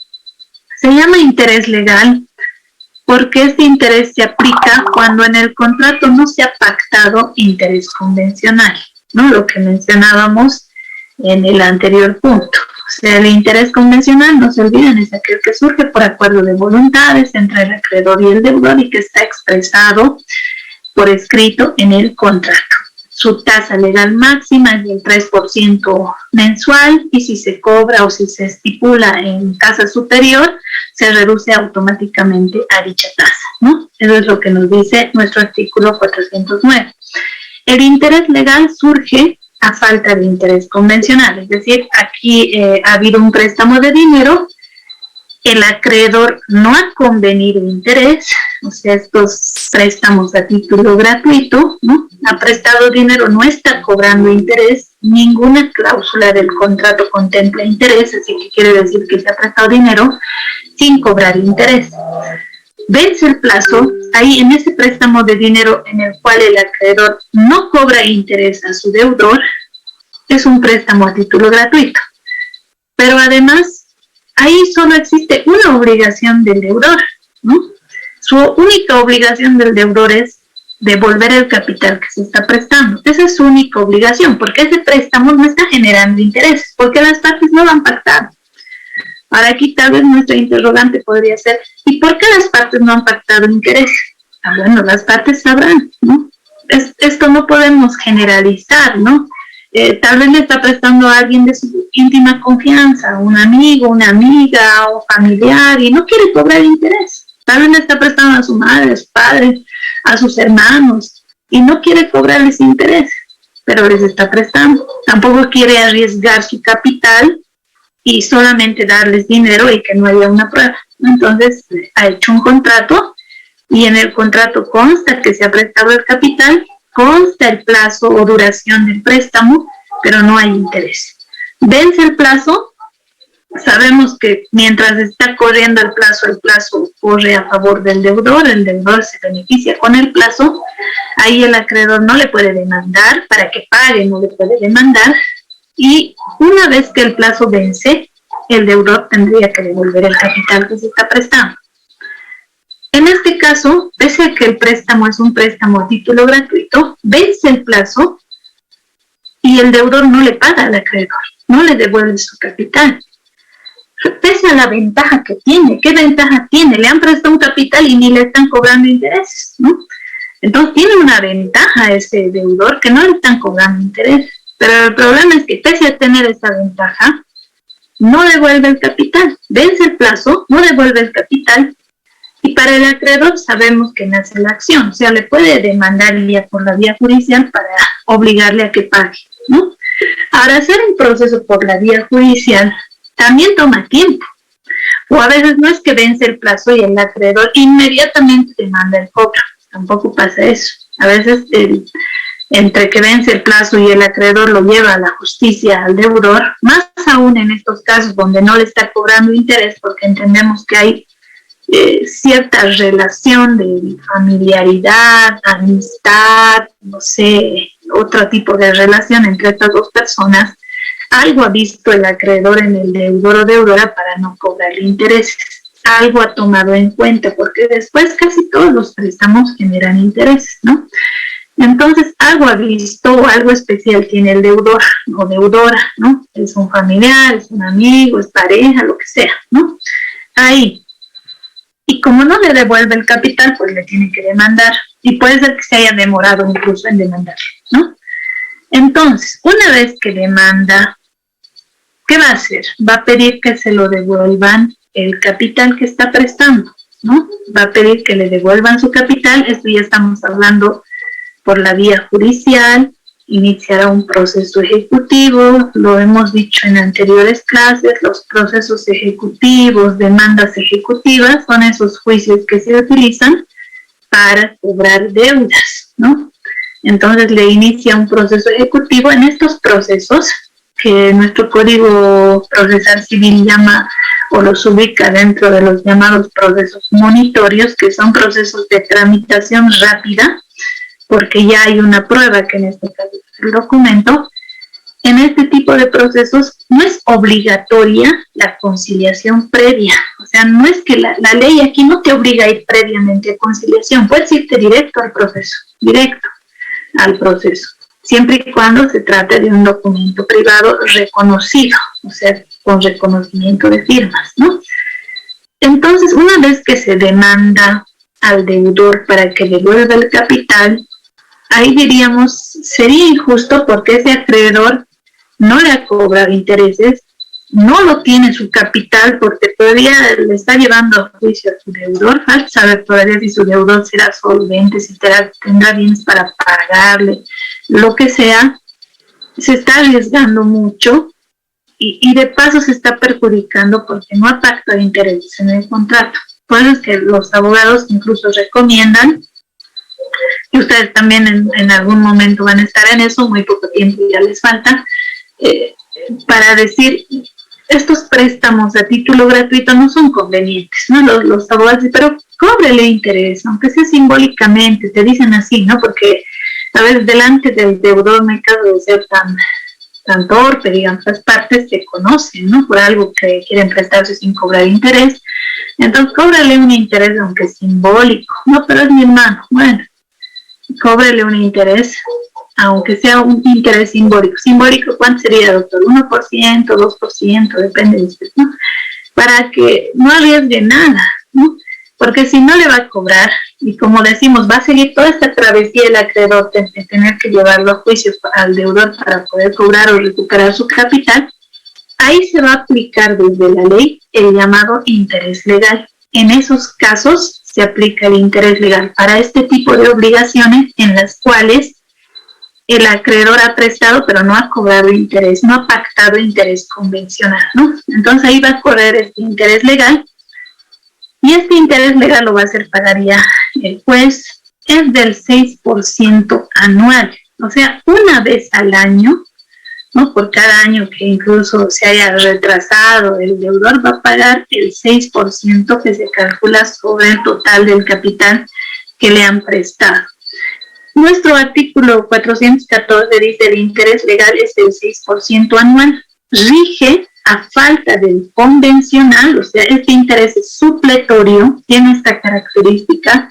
Se llama interés legal porque este interés se aplica cuando en el contrato no se ha pactado interés convencional, ¿no? Lo que mencionábamos en el anterior punto. O sea, el interés convencional, no se olviden, es aquel que surge por acuerdo de voluntades entre el acreedor y el deudor y que está expresado por escrito en el contrato. Su tasa legal máxima es del 3% mensual, y si se cobra o si se estipula en tasa superior, se reduce automáticamente a dicha tasa, ¿no? Eso es lo que nos dice nuestro artículo 409. El interés legal surge a falta de interés convencional, es decir, aquí ha habido un préstamo de dinero, el acreedor no ha convenido interés, o sea, estos préstamos a título gratuito, ¿no? Ha prestado dinero, no está cobrando interés, ninguna cláusula del contrato contempla interés, así que quiere decir que se ha prestado dinero sin cobrar interés. Vence el plazo, ahí en ese préstamo de dinero en el cual el acreedor no cobra interés a su deudor, es un préstamo a título gratuito. Pero además, ahí solo existe una obligación del deudor, ¿no? Su única obligación del deudor es devolver el capital que se está prestando. Esa es su única obligación, porque ese préstamo no está generando intereses, porque las partes no lo han pactado. Ahora aquí tal vez nuestra interrogante podría ser, ¿y por qué las partes no han pactado interés? Ah, bueno, las partes sabrán, ¿no? Esto no podemos generalizar, ¿no? Tal vez le está prestando a alguien de su íntima confianza, un amigo, una amiga o familiar, y no quiere cobrar interés. Tal vez le está prestando a su madre, a su padre, a sus hermanos, y no quiere cobrarles interés, pero les está prestando. Tampoco quiere arriesgar su capital y solamente darles dinero y que no haya una prueba. Entonces ha hecho un contrato y en el contrato consta que se ha prestado el capital, consta el plazo o duración del préstamo, pero no hay interés. Vence el plazo, sabemos que mientras está corriendo el plazo corre a favor del deudor, el deudor se beneficia con el plazo, ahí el acreedor no le puede demandar, para que pague no le puede demandar, y una vez que el plazo vence, el deudor tendría que devolver el capital que se está prestando. En este caso, pese a que el préstamo es un préstamo a título gratuito, vence el plazo y el deudor no le paga al acreedor, no le devuelve su capital. Pese a la ventaja que tiene, ¿qué ventaja tiene? Le han prestado un capital y ni le están cobrando intereses, ¿no? Entonces tiene una ventaja ese deudor que no le están cobrando intereses. Pero el problema es que pese a tener esa ventaja, no devuelve el capital, vence el plazo, no devuelve el capital, y para el acreedor sabemos que nace la acción, o sea, le puede demandar ya por la vía judicial para obligarle a que pague, ¿no? Ahora, hacer un proceso por la vía judicial también toma tiempo, o a veces no es que vence el plazo y el acreedor inmediatamente demanda el cobro, tampoco pasa eso. A veces entre que vence el plazo y el acreedor lo lleva a la justicia al deudor, más aún en estos casos donde no le está cobrando interés, porque entendemos que hay cierta relación de familiaridad, amistad, no sé, otro tipo de relación entre estas dos personas. Algo ha visto el acreedor en el deudor o deudora para no cobrarle intereses. Algo ha tomado en cuenta, porque después casi todos los préstamos generan intereses, ¿no? Entonces, algo ha visto o algo especial tiene el deudor o deudora, ¿no? Es un familiar, es un amigo, es pareja, lo que sea, ¿no? Ahí. Y como no le devuelve el capital, pues le tiene que demandar. Y puede ser que se haya demorado incluso en demandar, ¿no? Entonces, una vez que demanda, ¿qué va a hacer? Va a pedir que se lo devuelvan el capital que está prestando, ¿no? Va a pedir que le devuelvan su capital. Esto ya estamos hablando por la vía judicial, iniciará un proceso ejecutivo, lo hemos dicho en anteriores clases, los procesos ejecutivos, demandas ejecutivas, son esos juicios que se utilizan para cobrar deudas, ¿no? Entonces le inicia un proceso ejecutivo. En estos procesos, que nuestro Código Procesal Civil llama o los ubica dentro de los llamados procesos monitorios, que son procesos de tramitación rápida, porque ya hay una prueba, que en este caso es el documento. En este tipo de procesos no es obligatoria la conciliación previa, o sea, no es que la ley aquí no te obliga a ir previamente a conciliación, puedes irte directo al proceso, siempre y cuando se trate de un documento privado reconocido, o sea, con reconocimiento de firmas, ¿no? Entonces, una vez que se demanda al deudor para que devuelva el capital, ahí diríamos, sería injusto porque ese acreedor no le ha cobrado intereses, no lo tiene su capital porque todavía le está llevando a juicio a su deudor. Falta saber todavía si su deudor será solvente, si tendrá bienes para pagarle, lo que sea. Se está arriesgando mucho y de paso se está perjudicando porque no ha pactado intereses en el contrato. Por eso es que los abogados incluso recomiendan, y ustedes también en algún momento van a estar en eso, muy poco tiempo ya les falta, para decir, estos préstamos a título gratuito no son convenientes, ¿no? Los abogados dicen, pero cóbrele interés, aunque sea simbólicamente, te dicen así, ¿no? Porque, a ver, delante del deudor no hay caso de ser tan torpe, digamos, las partes se conocen, ¿no? Por algo que quieren prestarse sin cobrar interés, entonces cóbrale un interés aunque simbólico, no, pero es mi hermano, bueno, cóbrele un interés, aunque sea un interés simbólico. ¿Simbólico cuánto sería, doctor? 1%, 2%, depende de usted, ¿no? Para que no arriesgue nada, ¿no? Porque si no le va a cobrar, y como decimos, va a seguir toda esta travesía el acreedor de tener que llevarlo a juicio al deudor para poder cobrar o recuperar su capital, ahí se va a aplicar desde la ley el llamado interés legal. En esos casos se aplica el interés legal para este tipo de obligaciones en las cuales el acreedor ha prestado pero no ha cobrado interés, no ha pactado interés convencional, ¿no? Entonces ahí va a correr este interés legal y este interés legal lo va a hacer pagar ya el juez es del 6% anual. O sea, una vez al año, ¿no? Por cada año que incluso se haya retrasado, el deudor va a pagar el 6% que se calcula sobre el total del capital que le han prestado. Nuestro artículo 414 dice el interés legal es del 6% anual. Rige a falta del convencional, o sea, este interés es supletorio, tiene esta característica,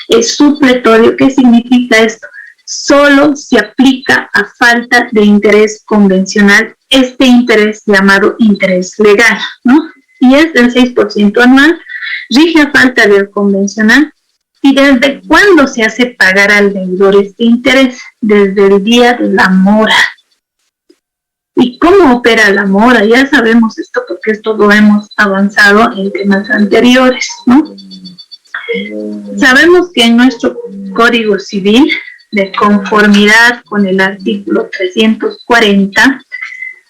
es supletorio. ¿Qué significa esto? Solo se aplica a falta de interés convencional este interés llamado interés legal, ¿no? Y es del 6% anual, rige a falta del convencional. ¿Y desde cuándo se hace pagar al deudor este interés? Desde el día de la mora. ¿Y cómo opera la mora? Ya sabemos esto porque esto lo hemos avanzado en temas anteriores, ¿no? Sabemos que en nuestro Código Civil, de conformidad con el artículo 340,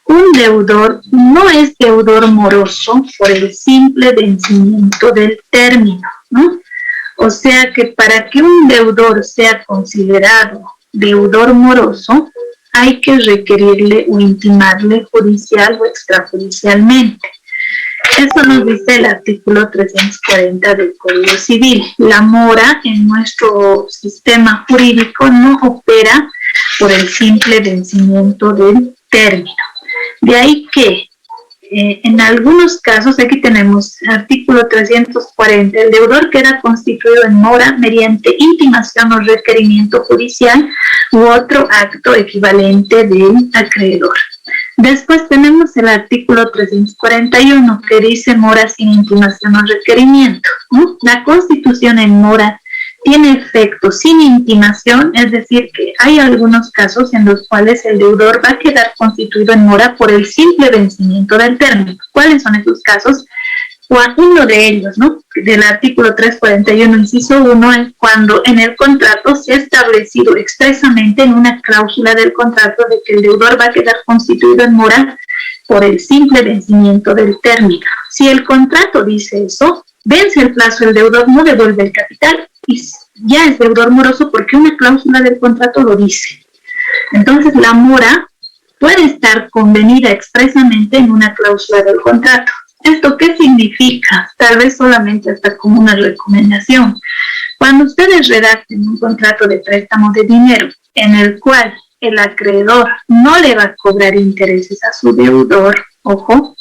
un deudor no es deudor moroso por el simple vencimiento del término, ¿no? O sea que para que un deudor sea considerado deudor moroso, hay que requerirle o intimarle judicial o extrajudicialmente. Eso nos dice el artículo 340 del Código Civil. La mora en nuestro sistema jurídico no opera por el simple vencimiento del término. De ahí que en algunos casos, aquí tenemos artículo 340, el deudor queda constituido en mora mediante intimación o requerimiento judicial u otro acto equivalente del acreedor. Después tenemos el artículo 341 que dice mora sin intimación o requerimiento, ¿no? La constitución en mora tiene efecto sin intimación, es decir, que hay algunos casos en los cuales el deudor va a quedar constituido en mora por el simple vencimiento del término. ¿Cuáles son esos casos? Uno de ellos, ¿no? Del artículo 341, inciso 1, es cuando en el contrato se ha establecido expresamente en una cláusula del contrato de que el deudor va a quedar constituido en mora por el simple vencimiento del término. Si el contrato dice eso, vence el plazo, el deudor no devuelve el capital y ya es deudor moroso porque una cláusula del contrato lo dice. Entonces la mora puede estar convenida expresamente en una cláusula del contrato. ¿Esto qué significa? Tal vez solamente hasta como una recomendación. Cuando ustedes redacten un contrato de préstamo de dinero en el cual el acreedor no le va a cobrar intereses a su deudor, ojo,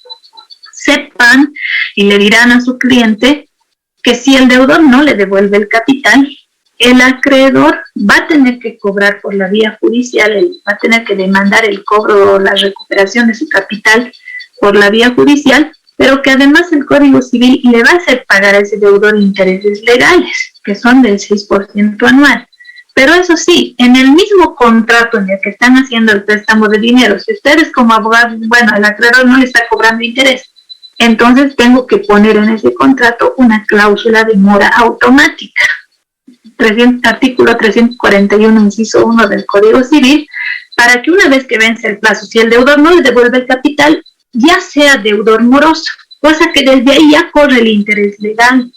sepan y le dirán a su cliente que si el deudor no le devuelve el capital, el acreedor va a tener que cobrar por la vía judicial, va a tener que demandar el cobro o la recuperación de su capital por la vía judicial, pero que además el Código Civil le va a hacer pagar a ese deudor intereses legales, que son del 6% anual. Pero eso sí, en el mismo contrato en el que están haciendo el préstamo de dinero, si ustedes como abogados, bueno, el acreedor no le está cobrando interés, entonces tengo que poner en ese contrato una cláusula de mora automática. Artículo 341, inciso 1 del Código Civil, para que una vez que vence el plazo, si el deudor no le devuelve el capital, ya sea deudor moroso, cosa que desde ahí ya corre el interés legal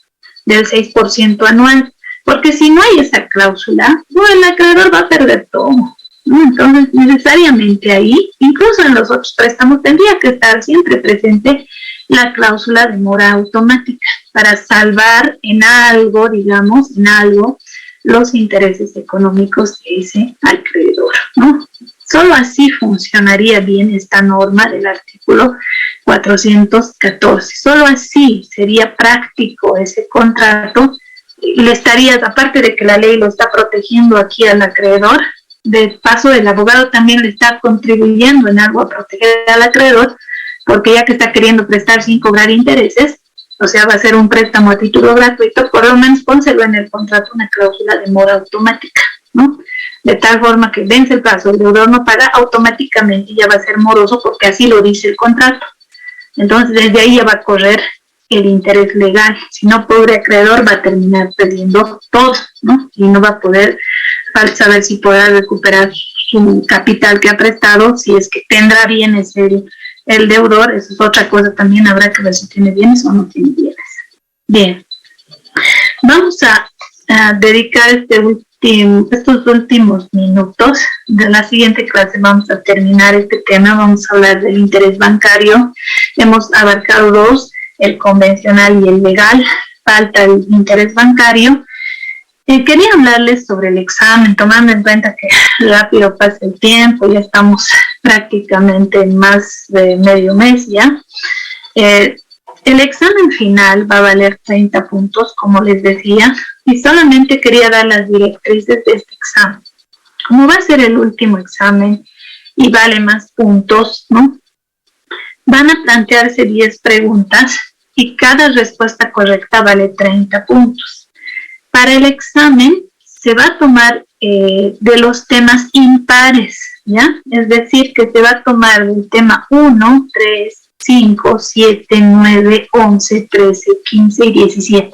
del 6% anual, porque si no hay esa cláusula, bueno, el acreedor va a perder todo, ¿no? Entonces, necesariamente ahí, incluso en los otros préstamos, tendría que estar siempre presente la cláusula de mora automática para salvar en algo, digamos, en algo, los intereses económicos de ese acreedor, ¿no? Solo así funcionaría bien esta norma del artículo 414. Solo así sería práctico ese contrato y le estarías, aparte de que la ley lo está protegiendo aquí al acreedor, de paso el abogado también le está contribuyendo en algo a proteger al acreedor, porque ya que está queriendo prestar sin cobrar intereses, o sea, va a ser un préstamo a título gratuito, por lo menos pónselo en el contrato una cláusula de mora automática, ¿no? De tal forma que vence el plazo, el deudor no paga, automáticamente ya va a ser moroso porque así lo dice el contrato. Entonces, desde ahí ya va a correr el interés legal. Si no, pobre acreedor va a terminar perdiendo todo, ¿no? Y no va a poder saber si podrá recuperar su capital que ha prestado, si es que tendrá bienes el deudor. Eso es otra cosa también, habrá que ver si tiene bienes o no tiene bienes. Bien, vamos a dedicar estos últimos minutos de la siguiente clase. Vamos a terminar este tema, vamos a hablar del interés bancario. Hemos abarcado dos, el convencional y el legal, falta el interés bancario. Quería hablarles sobre el examen, tomando en cuenta que rápido pasa el tiempo, ya estamos prácticamente en más de medio mes ya. El examen final va a valer 30 puntos, como les decía, y solamente quería dar las directrices de este examen. Como va a ser el último examen y vale más puntos, ¿no? Van a plantearse 10 preguntas y cada respuesta correcta vale 30 puntos. Para el examen se va a tomar de los temas impares, ¿ya? Es decir, que se va a tomar del tema 1, 3, 5, 7, 9, 11, 13, 15 y 17.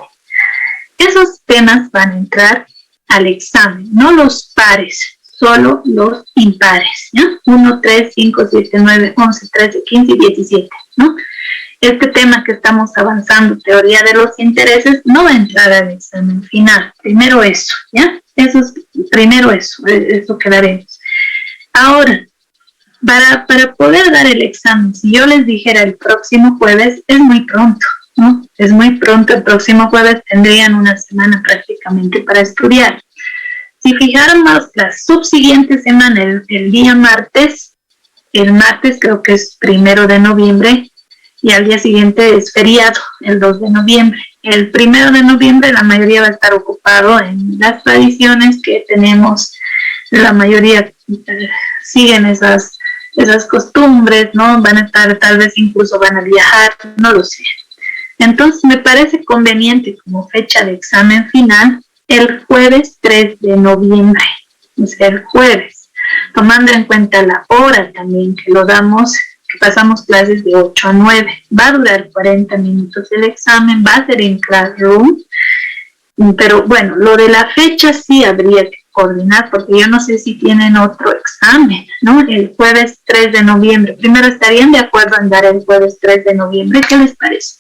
Esos temas van a entrar al examen, no los pares, solo los impares, ¿ya? 1, 3, 5, 7, 9, 11, 13, 15 y 17, ¿no? Este tema que estamos avanzando, teoría de los intereses, no va a entrar al examen final. Primero eso, ¿ya? Primero eso quedaremos. Ahora, para poder dar el examen, si yo les dijera el próximo jueves, es muy pronto, ¿no? Es muy pronto, el próximo jueves tendrían una semana prácticamente para estudiar. Si fijáramos la subsiguiente semana, el día martes, el martes creo que es 1 de noviembre, y al día siguiente es feriado, el 2 de noviembre. El 1 de noviembre la mayoría va a estar ocupado en las tradiciones que tenemos, la mayoría siguen esas costumbres, ¿no? Van a estar, tal vez incluso van a viajar, no lo sé. Entonces me parece conveniente como fecha de examen final el jueves 3 de noviembre, o sea, el jueves, tomando en cuenta la hora también que lo damos, que pasamos clases de 8 a 9. Va a durar 40 minutos el examen, va a ser en Classroom, pero bueno, lo de la fecha sí habría que coordinar, porque yo no sé si tienen otro examen, ¿no? El jueves 3 de noviembre. Primero, ¿estarían de acuerdo en dar el jueves 3 de noviembre? ¿Qué les parece?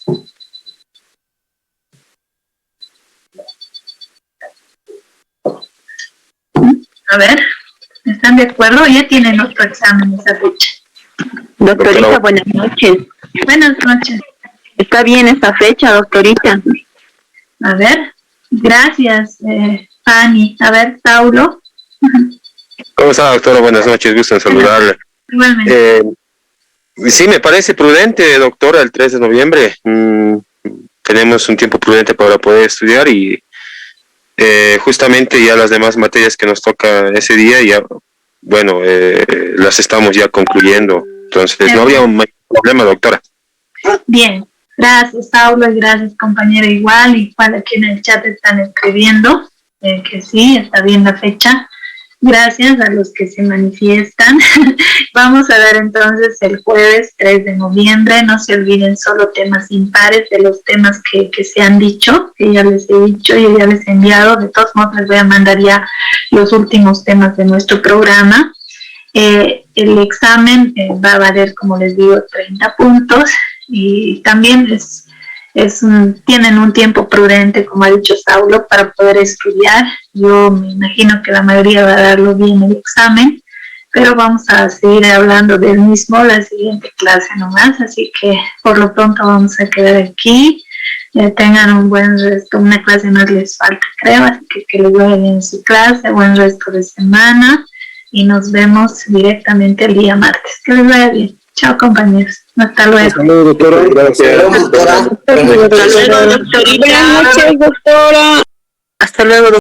A ver, ¿están de acuerdo? ¿Ya tienen otro examen esa fecha? Doctorita, buenas noches. Buenas noches. ¿Está bien esta fecha, doctorita? A ver, gracias, Fanny. A ver, Saulo. ¿Cómo está, doctora? Buenas noches, gusto en saludarle. Igualmente. Sí, me parece prudente, doctora, el 3 de noviembre. Tenemos un tiempo prudente para poder estudiar y justamente ya las demás materias que nos toca ese día, ya, bueno, las estamos ya concluyendo. Entonces, no había un mayor problema, doctora. Bien, gracias, Saulo, y gracias, compañera. Igual aquí en el chat están escribiendo que sí, está bien la fecha. Gracias a los que se manifiestan. Vamos a dar entonces el jueves 3 de noviembre. No se olviden, solo temas impares de los temas que se han dicho, que ya les he dicho y ya les he enviado. De todos modos, les voy a mandar ya los últimos temas de nuestro programa. El examen va a valer, como les digo, 30 puntos y también tienen un tiempo prudente, como ha dicho Saulo, para poder estudiar. Yo me imagino que la mayoría va a darlo bien el examen, pero vamos a seguir hablando del mismo la siguiente clase nomás, así que por lo pronto vamos a quedar aquí. Tengan un buen resto, una clase más les falta, creo, así que les vaya bien en su clase, buen resto de semana y nos vemos directamente el día martes. Que les vaya bien. Chao, compañeros. Hasta luego. Hasta luego, doctora. Gracias. Hasta luego, doctorita. Buenas noches, doctora. Hasta luego, doctora.